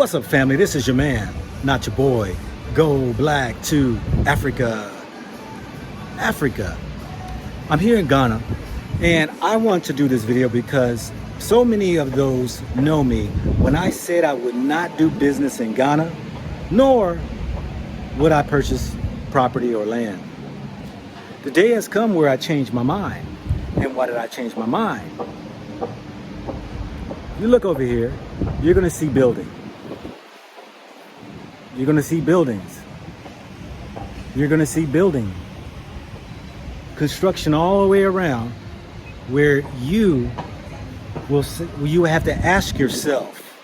What's up, family? This is your man, not your boy. Go Black to Africa. I'm here in Ghana, and I want to do this video because so many of those know me when I said I would not do business in Ghana, nor would I purchase property or land. The day has come where I changed my mind. And why did I change my mind? You look over here, you're going to see building. You're going to see buildings. You're going to see building. Construction all the way around, where you have to ask yourself,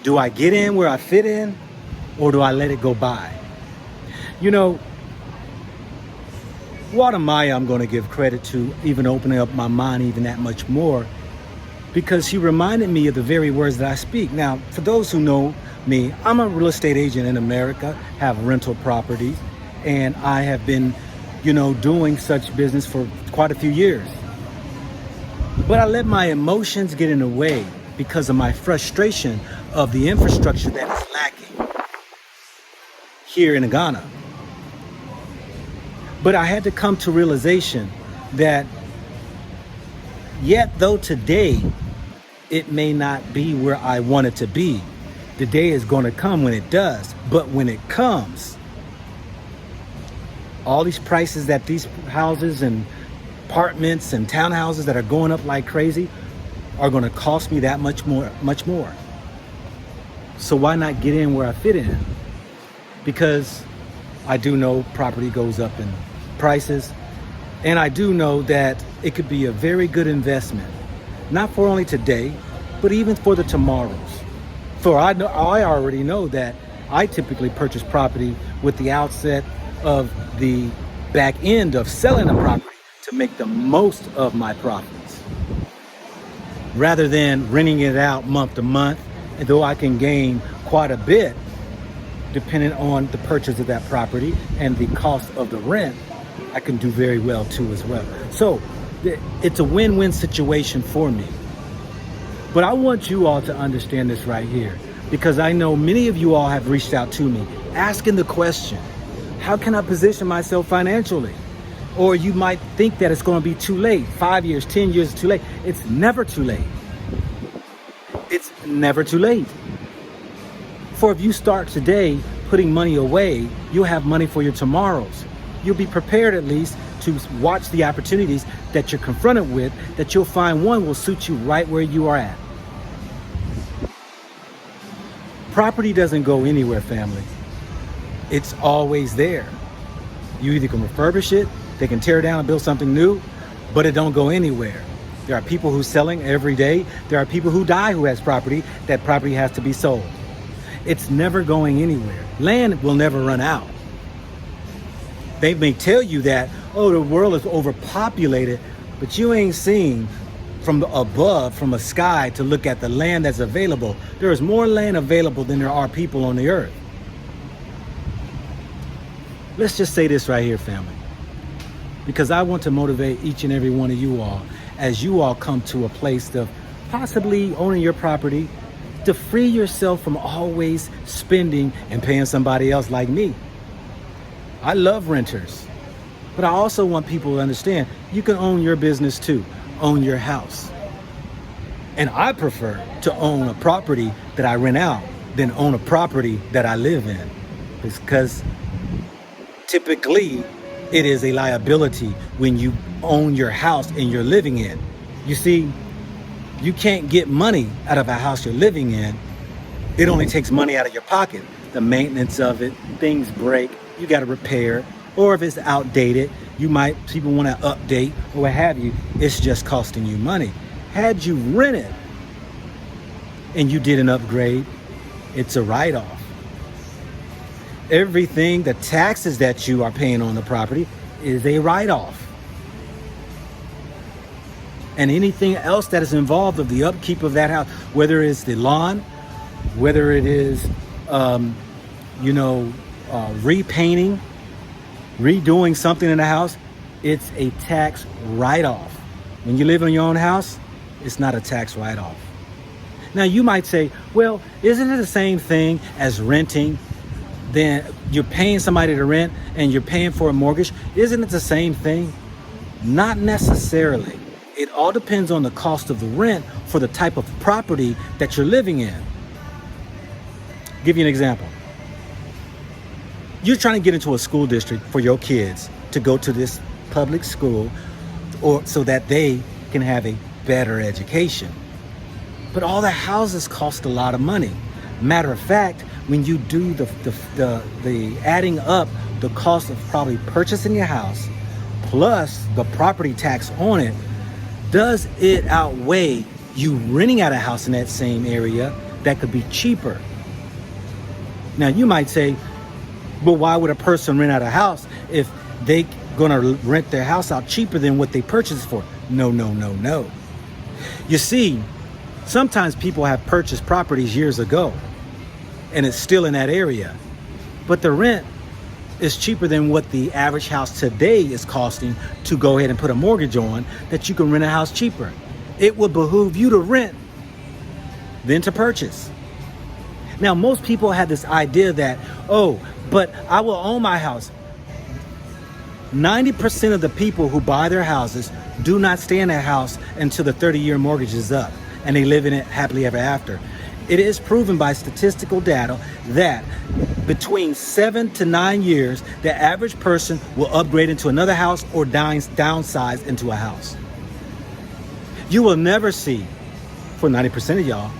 do I get in where I fit in, or do I let it go by? You know, Maya, I'm going to give credit to even opening up my mind even that much more, because she reminded me of the very words that I speak. Now, for those who know me, I'm a real estate agent in America, have rental properties, and I have been, doing such business for quite a few years. But I let my emotions get in the way because of my frustration of the infrastructure that is lacking here in Ghana. But I had to come to realization that yet though today it may not be where I want it to be, the day is going to come when it does. But when it comes, all these prices that these houses and apartments and townhouses that are going up like crazy are going to cost me that much more. So why not get in where I fit in? Because I do know property goes up in prices, and I do know that it could be a very good investment, not for only today, but even for the tomorrows. For I already know that I typically purchase property with the outset of the back end of selling a property to make the most of my profits, rather than renting it out month to month. And though I can gain quite a bit depending on the purchase of that property and the cost of the rent, I can do very well too as well. So it's a win-win situation for me. But I want you all to understand this right here, because I know many of you all have reached out to me asking the question, how can I position myself financially? Or you might think that it's going to be too late. 5 years, 10 years is too late. It's never too late. It's never too late. For if you start today putting money away, you'll have money for your tomorrows. You'll be prepared at least to watch the opportunities that you're confronted with, that you'll find one will suit you right where you are at. Property doesn't go anywhere, family. It's always there. You either can refurbish it, they can tear it down and build something new, but it don't go anywhere. There are people who selling every day. There are people who die who has property. That property has to be sold. It's never going anywhere. Land will never run out. They may tell you that, oh, the world is overpopulated, but you ain't seen from above, from a sky, to look at the land that's available. There is more land available than there are people on the earth. Let's just say this right here, family, because I want to motivate each and every one of you all as you all come to a place of possibly owning your property, to free yourself from always spending and paying somebody else like me. I love renters, but I also want people to understand you can own your business too, own your house. And I prefer to own a property that I rent out than own a property that I live in, because typically it is a liability when you own your house and you're living in. You see, you can't get money out of a house you're living in. It only takes money out of your pocket. The maintenance of it, things break, you got to repair, or if it's outdated, people want to update or what have you. It's just costing you money. Had you rented and you did an upgrade, it's a write-off. Everything, the taxes that you are paying on the property is a write-off. And anything else that is involved of the upkeep of that house, whether it's the lawn, whether it is, repainting, redoing something in the house, it's a tax write-off. When you live in your own house, it's not a tax write-off. Now you might say, well, isn't it the same thing as renting? Then you're paying somebody to rent and you're paying for a mortgage. Isn't it the same thing? Not necessarily. It all depends on the cost of the rent for the type of property that you're living in. Give you an example. You're trying to get into a school district for your kids to go to this public school, or so that they can have a better education. But all the houses cost a lot of money. Matter of fact, when you do the adding up the cost of probably purchasing your house plus the property tax on it, does it outweigh you renting out a house in that same area that could be cheaper? Now you might say, but why would a person rent out a house if they gonna rent their house out cheaper than what they purchased for? No. You see, sometimes people have purchased properties years ago and it's still in that area, but the rent is cheaper than what the average house today is costing to go ahead and put a mortgage on, that you can rent a house cheaper. It would behoove you to rent than to purchase. Now, most people have this idea that, oh, but I will own my house. 90% of the people who buy their houses do not stay in that house until the 30-year mortgage is up and they live in it happily ever after. It is proven by statistical data that between 7 to 9 years, the average person will upgrade into another house or downsize into a house. You will never see, for 90% of y'all,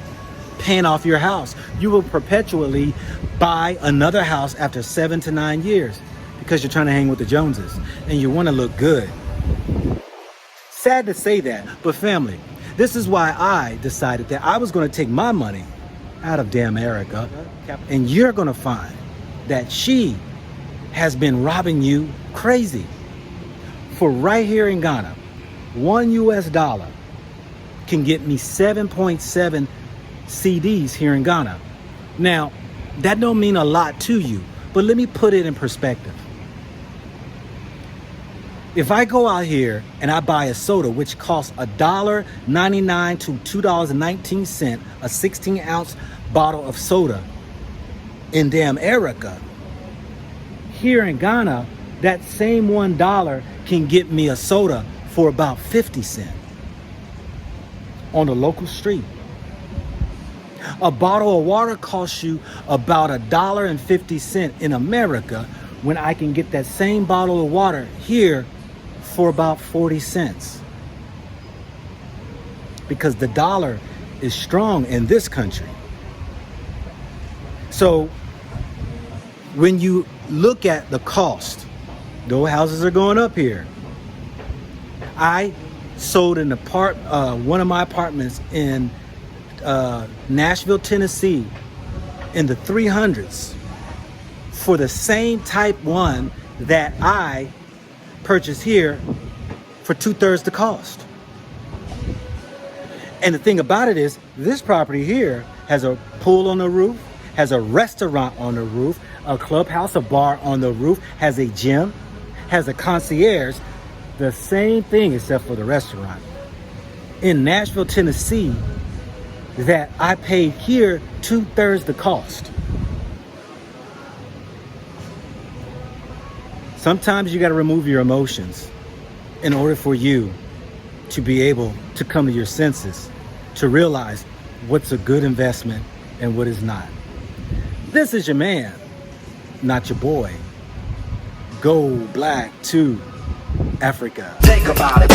paying off your house. You will perpetually buy another house after 7 to 9 years because you're trying to hang with the Joneses and you want to look good. Sad to say that, but family, this is why I decided that I was going to take my money out of damn Erica, and you're going to find that she has been robbing you crazy. For right here in Ghana, $1 can get me 7.7 CDs here in Ghana. Now, that don't mean a lot to you, but let me put it in perspective. If I go out here and I buy a soda, which costs $1.99 to $2.19, a 16-ounce bottle of soda in damn Erica, here in Ghana, that same $1 can get me a soda for about 50 cents on the local street. A bottle of water costs you about $1.50 in America, when I can get that same bottle of water here for about 40 cents. Because the dollar is strong in this country. So when you look at the cost, those houses are going up here. I sold one of my apartments in Nashville, Tennessee in the 300s for the same type one that I purchased here for 2/3 the cost. And the thing about it is, this property here has a pool on the roof, has a restaurant on the roof, a clubhouse, a bar on the roof, has a gym, has a concierge, the same thing except for the restaurant. In Nashville, Tennessee, that I paid here 2/3 the cost. Sometimes you got to remove your emotions in order for you to be able to come to your senses, to realize what's a good investment and what is not. This is your man, not your boy. Go black to Africa. Think about it.